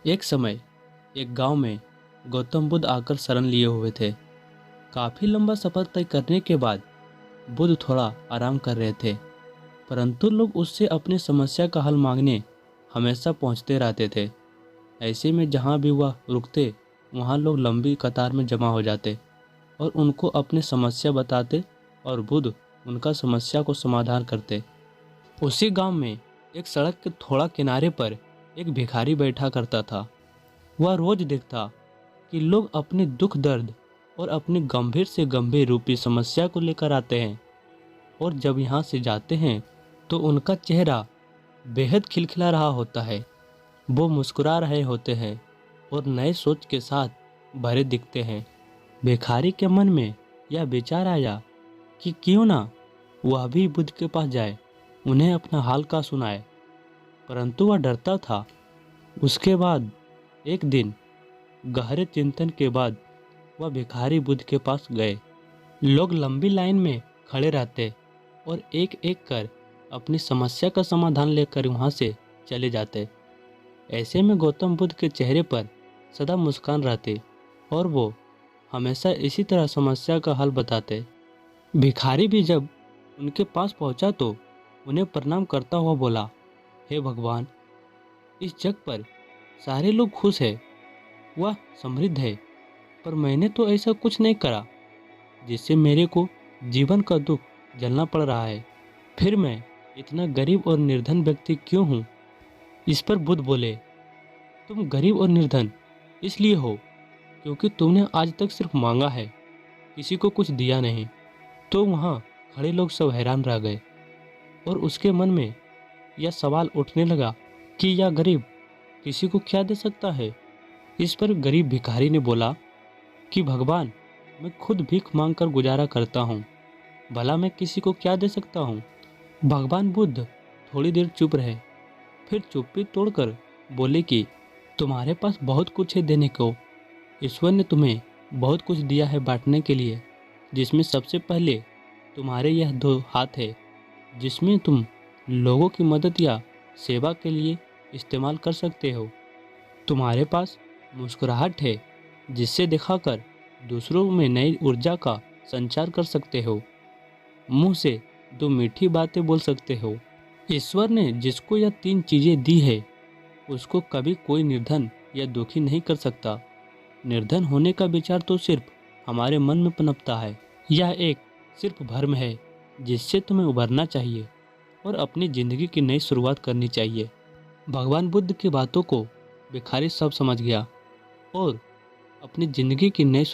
एक समय एक गांव में गौतम बुद्ध आकर शरण लिए हुए थे। काफ़ी लंबा सफ़र तय करने के बाद बुद्ध थोड़ा आराम कर रहे थे, परंतु लोग उससे अपनी समस्या का हल मांगने हमेशा पहुंचते रहते थे। ऐसे में जहां भी वह रुकते वहां लोग लंबी कतार में जमा हो जाते और उनको अपनी समस्या बताते और बुद्ध उनका समस्या को समाधान करते। उसी गांव में एक सड़क के थोड़ा किनारे पर एक भिखारी बैठा करता था। वह रोज देखता कि लोग अपने दुख दर्द और अपनी गंभीर से गंभीर रूपी समस्या को लेकर आते हैं और जब यहाँ से जाते हैं तो उनका चेहरा बेहद खिलखिला रहा होता है। वो मुस्कुरा रहे होते हैं और नए सोच के साथ भरे दिखते हैं। भिखारी के मन में यह विचार आया कि क्यों ना वह भी बुद्ध के पास जाए, उन्हें अपना हाल का सुनाए, परंतु वह डरता था। उसके बाद एक दिन गहरे चिंतन के बाद वह भिखारी बुद्ध के पास गए। लोग लंबी लाइन में खड़े रहते और एक एक कर अपनी समस्या का समाधान लेकर वहां से चले जाते। ऐसे में गौतम बुद्ध के चेहरे पर सदा मुस्कान रहती और वो हमेशा इसी तरह समस्या का हल बताते। भिखारी भी जब उनके पास पहुंचा तो उन्हें प्रणाम करता हुआ बोला, हे भगवान, इस जग पर सारे लोग खुश हैं, वह समृद्ध है, पर मैंने तो ऐसा कुछ नहीं करा जिससे मेरे को जीवन का दुख झेलना पड़ रहा है। फिर मैं इतना गरीब और निर्धन व्यक्ति क्यों हूँ? इस पर बुद्ध बोले, तुम गरीब और निर्धन इसलिए हो क्योंकि तुमने आज तक सिर्फ मांगा है, किसी को कुछ दिया नहीं। तो वहाँ खड़े लोग सब हैरान रह गए और उसके मन में यह सवाल उठने लगा कि यह गरीब किसी को क्या दे सकता है। इस पर गरीब भिखारी ने बोला कि भगवान, मैं खुद भीख मांगकर गुजारा करता हूँ, भला मैं किसी को क्या दे सकता हूँ। भगवान बुद्ध थोड़ी देर चुप रहे, फिर चुप्पी तोड़कर बोले कि तुम्हारे पास बहुत कुछ है देने को। ईश्वर ने तुम्हें बहुत कुछ दिया है बांटने के लिए, जिसमें सबसे पहले तुम्हारे यह दो हाथ है जिसमें तुम लोगों की मदद या सेवा के लिए इस्तेमाल कर सकते हो। तुम्हारे पास मुस्कुराहट है जिससे दिखाकर दूसरों में नई ऊर्जा का संचार कर सकते हो। मुंह से दो मीठी बातें बोल सकते हो। ईश्वर ने जिसको यह तीन चीजें दी है उसको कभी कोई निर्धन या दुखी नहीं कर सकता। निर्धन होने का विचार तो सिर्फ हमारे मन में पनपता है। यह एक सिर्फ भ्रम है जिससे तुम्हें उभरना चाहिए और अपनी जिंदगी की नई शुरुआत करनी चाहिए। भगवान बुद्ध की बातों को भिखारी सब समझ गया और अपनी जिंदगी की नई